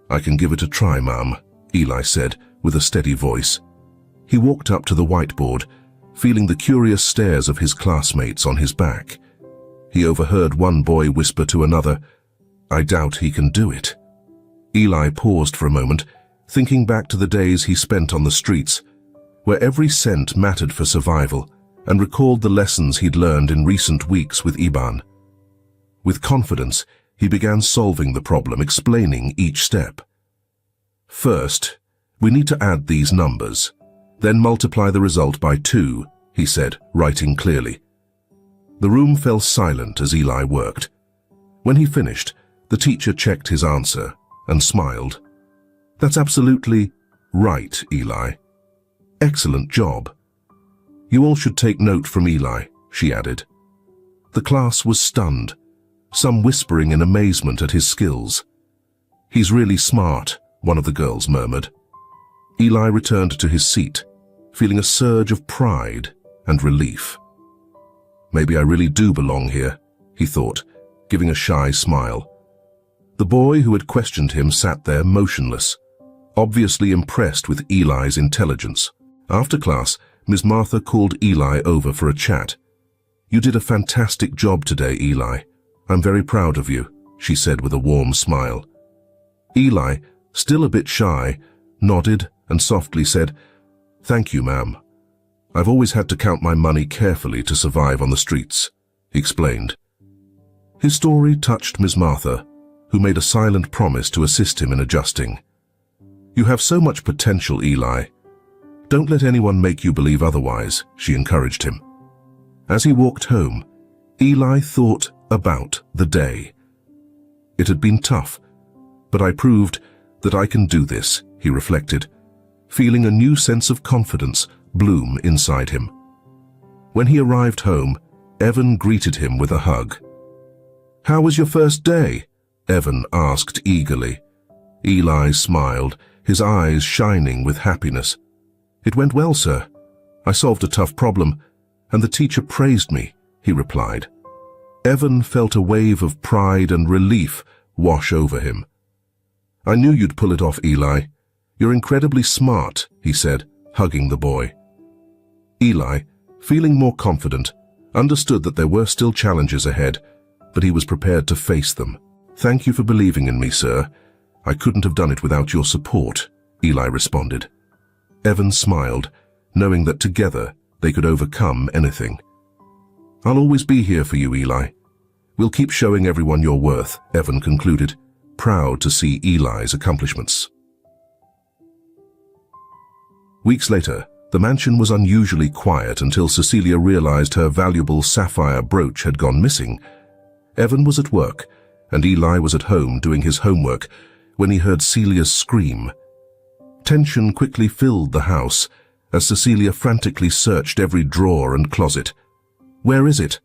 A: I can give it a try, Mum, Eli said with a steady voice. He walked up to the whiteboard, feeling the curious stares of his classmates on his back. He overheard one boy whisper to another, I doubt he can do it. Eli paused for a moment, thinking back to the days he spent on the streets, where every cent mattered for survival, and recalled the lessons he'd learned in recent weeks with Iban. With confidence, he began solving the problem, explaining each step. First, we need to add these numbers, then multiply the result by 2, he said, writing clearly. The room fell silent as Eli worked. When he finished, the teacher checked his answer and smiled. That's absolutely right, Eli. Excellent job. You all should take note from Eli, she added. The class was stunned, some whispering in amazement at his skills. He's really smart, one of the girls murmured. Eli returned to his seat, feeling a surge of pride and relief. Maybe I really do belong here, he thought, giving a shy smile. The boy who had questioned him sat there motionless, obviously impressed with Eli's intelligence. After class, Ms. Martha called Eli over for a chat. You did a fantastic job today, Eli. I'm very proud of you, she said with a warm smile. Eli, still a bit shy, nodded and softly said, Thank you, ma'am. I've always had to count my money carefully to survive on the streets, he explained. His story touched Ms. Martha, who made a silent promise to assist him in adjusting. You have so much potential, Eli. Don't let anyone make you believe otherwise, she encouraged him. As he walked home, Eli thought about the day. It had been tough, but I proved that I can do this, he reflected, feeling a new sense of confidence bloom inside him. When he arrived home, Evan greeted him with a hug. How was your first day? Evan asked eagerly. Eli smiled, his eyes shining with happiness. "It went well, sir. I solved a tough problem, and the teacher praised me," he replied. Evan felt a wave of pride and relief wash over him. "I knew you'd pull it off, Eli. You're incredibly smart," he said, hugging the boy. Eli, feeling more confident, understood that there were still challenges ahead, but he was prepared to face them. "Thank you for believing in me, sir. I couldn't have done it without your support," Eli responded. Evan smiled, knowing that together they could overcome anything. "I'll always be here for you, Eli. We'll keep showing everyone your worth," Evan concluded, proud to see Eli's accomplishments. Weeks later, the mansion was unusually quiet until Cecilia realized her valuable sapphire brooch had gone missing. Evan was at work, and Eli was at home doing his homework when he heard Celia's scream. Tension quickly filled the house as Cecilia frantically searched every drawer and closet. "Where is it?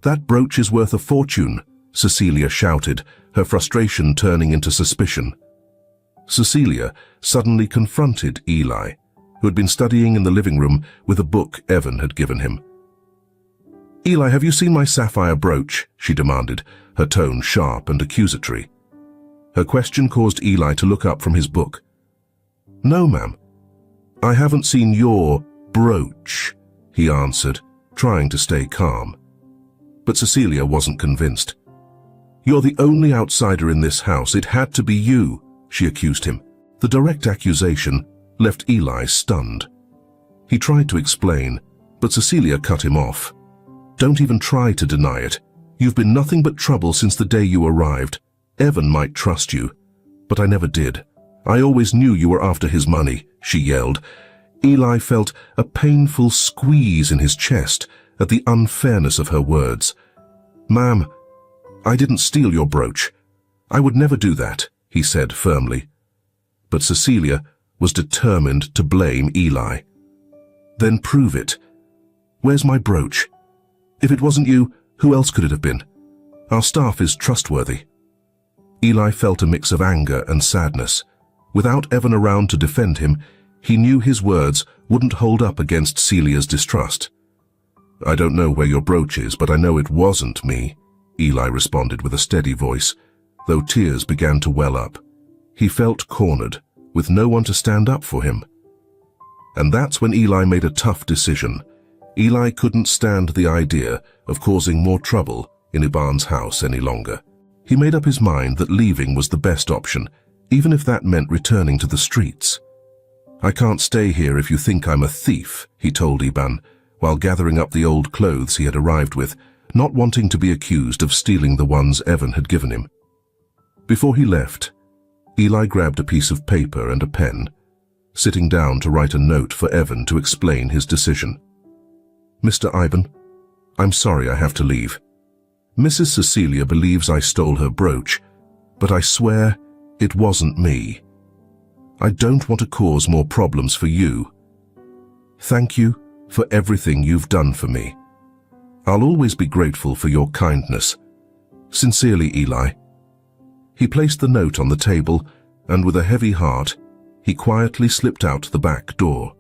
A: That brooch is worth a fortune," Cecilia shouted, her frustration turning into suspicion. Cecilia suddenly confronted Eli, who had been studying in the living room with a book Evan had given him. "Eli, have you seen my sapphire brooch?" she demanded, her tone sharp and accusatory. Her question caused Eli to look up from his book. "No, ma'am. I haven't seen your brooch," he answered, trying to stay calm. But Cecilia wasn't convinced. "You're the only outsider in this house. It had to be you," she accused him. The direct accusation left Eli stunned. He tried to explain, but Cecilia cut him off. "Don't even try to deny it. You've been nothing but trouble since the day you arrived. Evan might trust you, but I never did. I always knew you were after his money," she yelled. Eli felt a painful squeeze in his chest at the unfairness of her words. "Ma'am, I didn't steal your brooch. I would never do that," he said firmly. But Cecilia was determined to blame Eli. "Then prove it. Where's my brooch? If it wasn't you, who else could it have been? Our staff is trustworthy." Eli felt a mix of anger and sadness. Without Evan around to defend him, he knew his words wouldn't hold up against Celia's distrust. "I don't know where your brooch is, but I know it wasn't me," Eli responded with a steady voice, though tears began to well up. He felt cornered, with no one to stand up for him. And that's when Eli made a tough decision. Eli couldn't stand the idea of causing more trouble in Iban's house any longer. He made up his mind that leaving was the best option, even if that meant returning to the streets. "I can't stay here if you think I'm a thief," he told Iban, while gathering up the old clothes he had arrived with, not wanting to be accused of stealing the ones Evan had given him. Before he left, Eli grabbed a piece of paper and a pen, sitting down to write a note for Evan to explain his decision. "Mr. Iban, I'm sorry I have to leave. Mrs. Cecilia believes I stole her brooch, but I swear it wasn't me. I don't want to cause more problems for you. Thank you for everything you've done for me. I'll always be grateful for your kindness. Sincerely, Eli." He placed the note on the table, and with a heavy heart, he quietly slipped out the back door.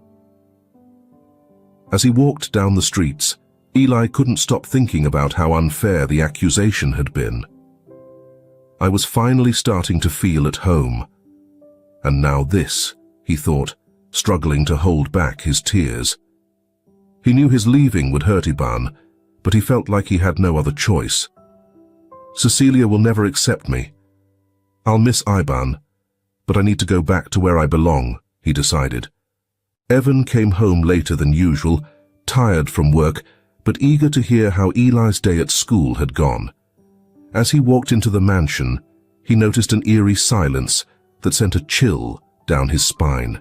A: As he walked down the streets, Eli couldn't stop thinking about how unfair the accusation had been. "I was finally starting to feel at home. And now this," he thought, struggling to hold back his tears. He knew his leaving would hurt Iban, but he felt like he had no other choice. "Cecilia will never accept me. I'll miss Iban, but I need to go back to where I belong," he decided. Evan came home later than usual, tired from work, but eager to hear how Eli's day at school had gone. As he walked into the mansion, he noticed an eerie silence that sent a chill down his spine.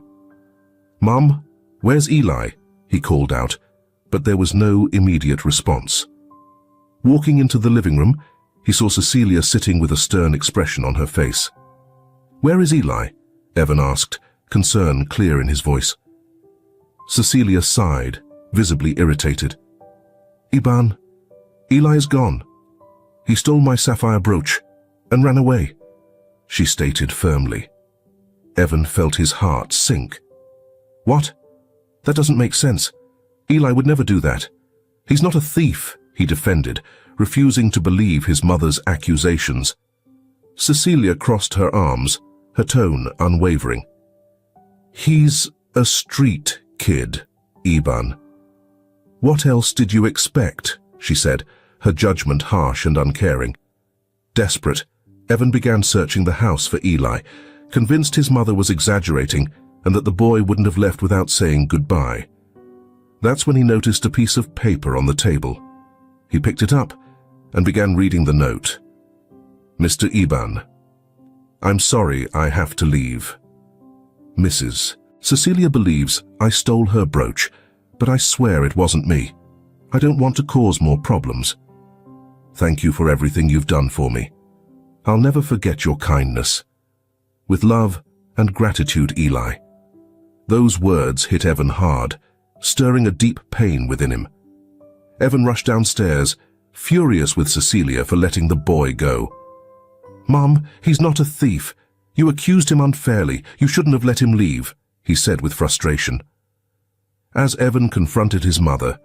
A: "Mum, where's Eli?" he called out, but there was no immediate response. Walking into the living room, he saw Cecilia sitting with a stern expression on her face. "Where is Eli?" Evan asked, concern clear in his voice. Cecilia sighed, visibly irritated. "Iban, Eli is gone. He stole my sapphire brooch and ran away," she stated firmly. Evan felt his heart sink. What? That doesn't make sense. Eli would never do that. He's not a thief, he defended, refusing to believe his mother's accusations. Cecilia crossed her arms, her tone unwavering. He's a street kid, Iban. What else did you expect? She said, her judgment harsh and uncaring. Desperate, Evan began searching the house for Eli, convinced his mother was exaggerating and that the boy wouldn't have left without saying goodbye. That's when he noticed a piece of paper on the table. He picked it up and began reading the note. Mr. Iban, I'm sorry I have to leave. Mrs. Cecilia believes I stole her brooch, but I swear it wasn't me. I don't want to cause more problems. Thank you for everything you've done for me. I'll never forget your kindness. With love and gratitude, Eli. Those words hit Evan hard, stirring a deep pain within him. Evan rushed downstairs, furious with Cecilia for letting the boy go. Mom, he's not a thief. You accused him unfairly. You shouldn't have let him leave, he said with frustration. As Evan confronted his mother,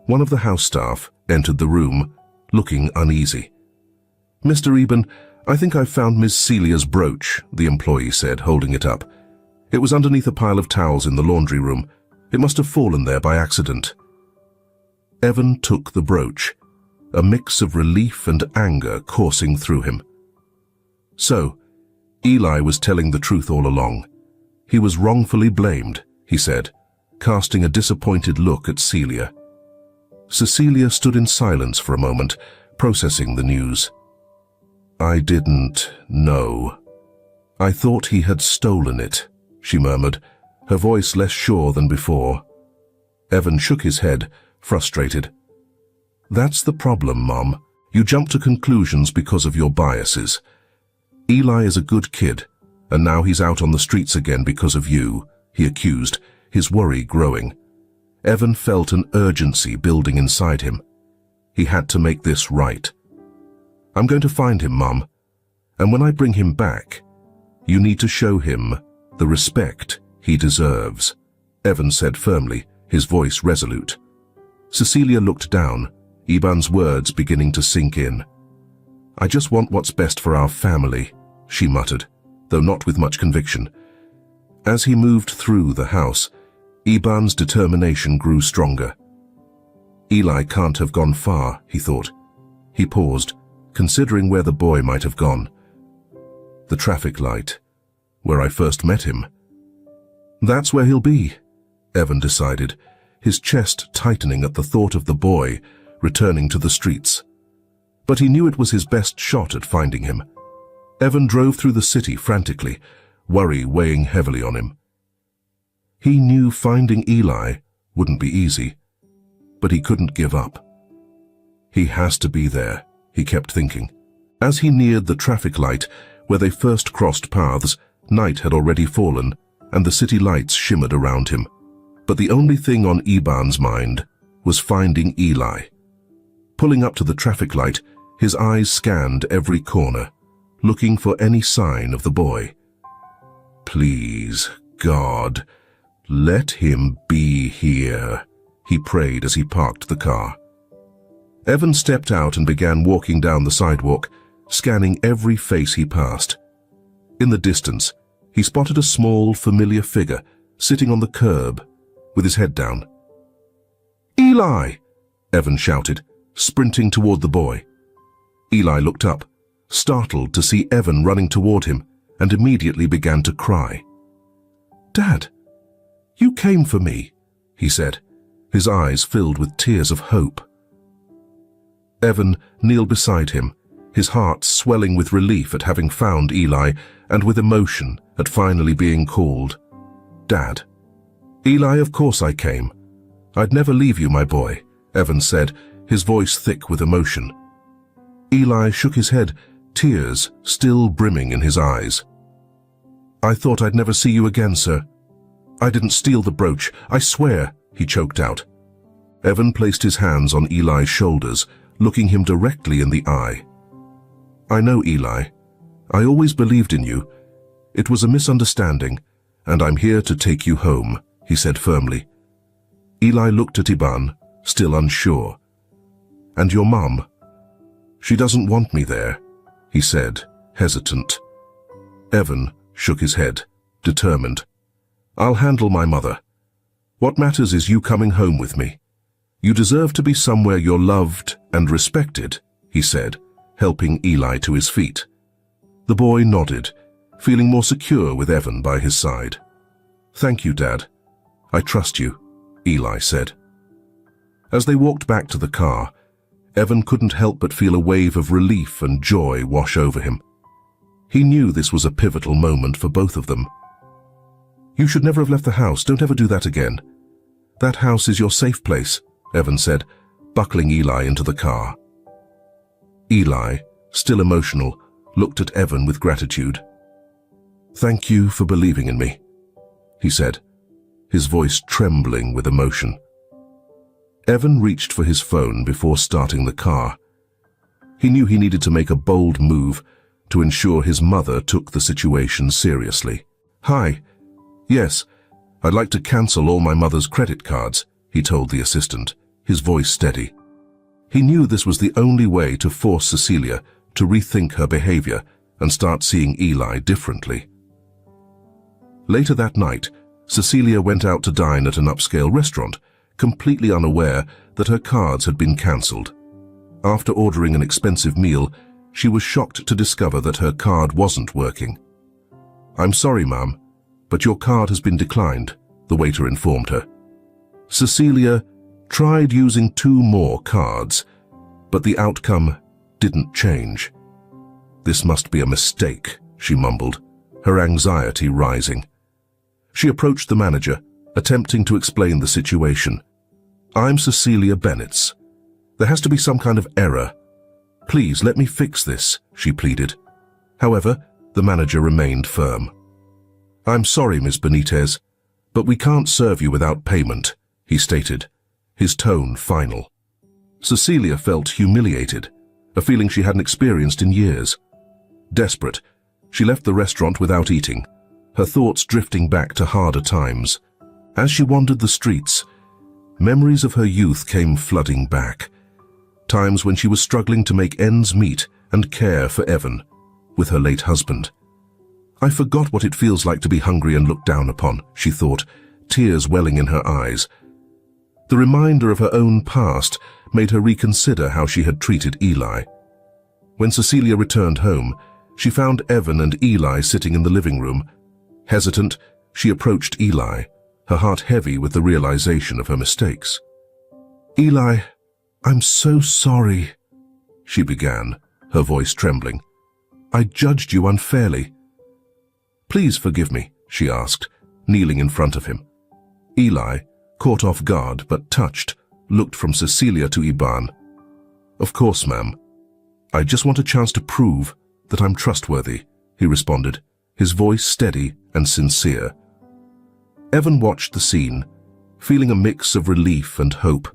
A: one of the house staff entered the room, looking uneasy. Mr. Iban, I think I've found Miss Celia's brooch, the employee said, holding it up. It was underneath a pile of towels in the laundry room. It must have fallen there by accident. Evan took the brooch, a mix of relief and anger coursing through him. So, Eli was telling the truth all along. He was wrongfully blamed, he said, casting a disappointed look at Celia. Cecilia stood in silence for a moment, processing the news. I didn't know. I thought he had stolen it, she murmured, her voice less sure than before. Evan shook his head, frustrated. That's the problem, Mom. You jump to conclusions because of your biases. Eli is a good kid, and now he's out on the streets again because of you, he accused, his worry growing. Evan felt an urgency building inside him. He had to make this right. I'm going to find him, Mom, and when I bring him back, you need to show him the respect he deserves, Evan said firmly, his voice resolute. Cecilia looked down, Iban's words beginning to sink in. I just want what's best for our family, she muttered, though not with much conviction. As he moved through the house, Iban's determination grew stronger. Eli can't have gone far, he thought. He paused, considering where the boy might have gone. The traffic light, where I first met him. That's where he'll be, Evan decided, his chest tightening at the thought of the boy returning to the streets. But he knew it was his best shot at finding him. Evan drove through the city frantically, worry weighing heavily on him. He knew finding Eli wouldn't be easy, but he couldn't give up. He has to be there, he kept thinking. As he neared the traffic light where they first crossed paths, night had already fallen and the city lights shimmered around him. But the only thing on Iban's mind was finding Eli. Pulling up to the traffic light, his eyes scanned every corner, looking for any sign of the boy. Please, God, let him be here, he prayed as he parked the car. Evan stepped out and began walking down the sidewalk, scanning every face he passed. In the distance, he spotted a small, familiar figure sitting on the curb with his head down. Eli! Evan shouted, sprinting toward the boy. Eli looked up, startled to see Evan running toward him, and immediately began to cry. Dad, you came for me, he said, his eyes filled with tears of hope. Evan kneeled beside him, his heart swelling with relief at having found Eli and with emotion at finally being called Dad. Eli, of course I came. I'd never leave you, my boy, Evan said, his voice thick with emotion. Eli shook his head, tears still brimming in his eyes. I thought I'd never see you again, sir. I didn't steal the brooch, I swear, he choked out. Evan placed his hands on Eli's shoulders, looking him directly in the eye. I know, Eli. I always believed in you. "It was a misunderstanding, and I'm here to take you home," he said firmly. Eli looked at Iban, still unsure. "And your mum?" "She doesn't want me there," he said, hesitant. Evan shook his head, determined. "I'll handle my mother. What matters is you coming home with me. You deserve to be somewhere you're loved and respected," he said, helping Eli to his feet. The boy nodded, feeling more secure with Evan by his side. "Thank you, Dad. I trust you," Eli said. As they walked back to the car, Evan couldn't help but feel a wave of relief and joy wash over him. He knew this was a pivotal moment for both of them. "You should never have left the house. Don't ever do that again. That house is your safe place," Evan said, buckling Eli into the car. Eli, still emotional, looked at Evan with gratitude. "Thank you for believing in me," he said, his voice trembling with emotion. Evan reached for his phone before starting the car. He knew he needed to make a bold move to ensure his mother took the situation seriously. "Hi. Yes, I'd like to cancel all my mother's credit cards," he told the assistant, his voice steady. He knew this was the only way to force Cecilia to rethink her behavior and start seeing Eli differently. Later that night, Cecilia went out to dine at an upscale restaurant, completely unaware that her cards had been cancelled. After ordering an expensive meal, she was shocked to discover that her card wasn't working. "I'm sorry, ma'am, but your card has been declined," the waiter informed her. Cecilia tried using 2 more cards, but the outcome didn't change. "This must be a mistake," she mumbled, her anxiety rising. She approached the manager, attempting to explain the situation. "I'm Cecilia Bennetts. There has to be some kind of error. Please let me fix this," she pleaded. However, the manager remained firm. "I'm sorry, Ms. Benitez, but we can't serve you without payment," he stated, his tone final. Cecilia felt humiliated, a feeling she hadn't experienced in years. Desperate, she left the restaurant without eating, her thoughts drifting back to harder times. As she wandered the streets, memories of her youth came flooding back. Times when she was struggling to make ends meet and care for Evan, with her late husband. "I forgot what it feels like to be hungry and looked down upon," she thought, tears welling in her eyes. The reminder of her own past made her reconsider how she had treated Eli. When Cecilia returned home, she found Evan and Eli sitting in the living room. Hesitant, she approached Eli, her heart heavy with the realization of her mistakes. "Eli, I'm so sorry," she began, her voice trembling. "I judged you unfairly." "Please forgive me," she asked, kneeling in front of him. Eli, caught off guard but touched, looked from Cecilia to Iban. "Of course, ma'am. I just want a chance to prove that I'm trustworthy," he responded, his voice steady and sincere. Evan watched the scene, feeling a mix of relief and hope.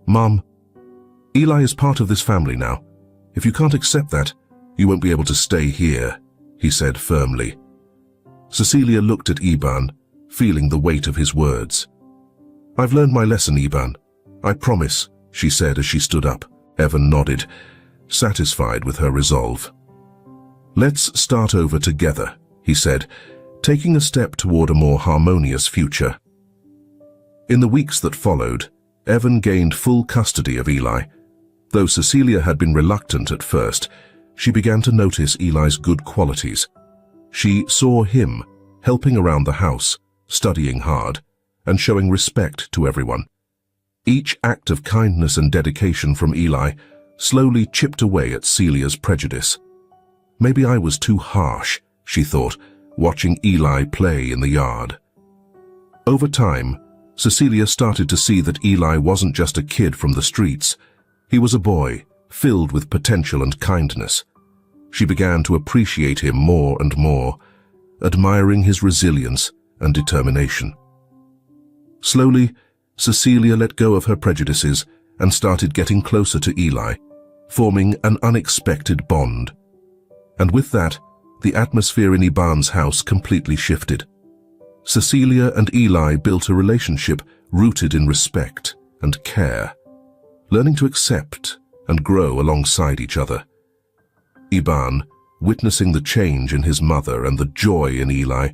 A: "Mom, Eli is part of this family now. If you can't accept that, you won't be able to stay here," he said firmly. Cecilia looked at Iban, feeling the weight of his words. "I've learned my lesson, Iban. I promise," she said as she stood up. Evan nodded, satisfied with her resolve. "Let's start over together," he said, taking a step toward a more harmonious future. In the weeks that followed, Evan gained full custody of Eli. Though Cecilia had been reluctant at first, she began to notice Eli's good qualities. She saw him helping around the house, studying hard, and showing respect to everyone. Each act of kindness and dedication from Eli slowly chipped away at Celia's prejudice. Maybe I was too harsh, she thought, watching Eli play in the yard. Over time, Cecilia started to see that Eli wasn't just a kid from the streets. He was a boy, filled with potential and kindness. She began to appreciate him more and more, admiring his resilience and determination. Slowly, Cecilia let go of her prejudices and started getting closer to Eli, forming an unexpected bond. And with that, the atmosphere in Iban's house completely shifted. Cecilia and Eli built a relationship rooted in respect and care, learning to accept and grow alongside each other. Iban, witnessing the change in his mother and the joy in Eli,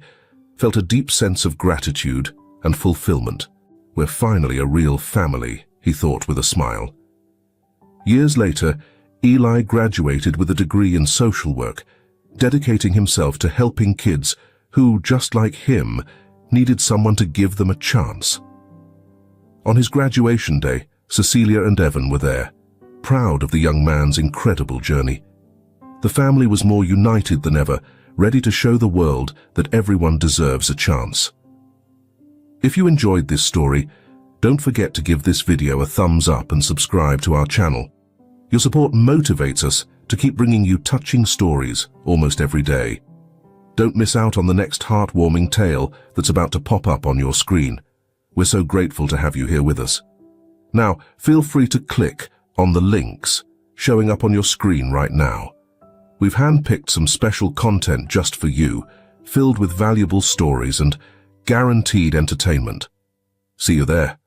A: felt a deep sense of gratitude and fulfillment. We're finally a real family, he thought with a smile. Years later, Eli graduated with a degree in social work, dedicating himself to helping kids who, just like him, needed someone to give them a chance. On his graduation day, Cecilia and Evan were there, proud of the young man's incredible journey. The family was more united than ever, ready to show the world that everyone deserves a chance. If you enjoyed this story, don't forget to give this video a thumbs up and subscribe to our channel. Your support motivates us to keep bringing you touching stories almost every day. Don't miss out on the next heartwarming tale that's about to pop up on your screen. We're so grateful to have you here with us. Now, feel free to click on the links showing up on your screen right now. We've handpicked some special content just for you, filled with valuable stories and guaranteed entertainment. See you there.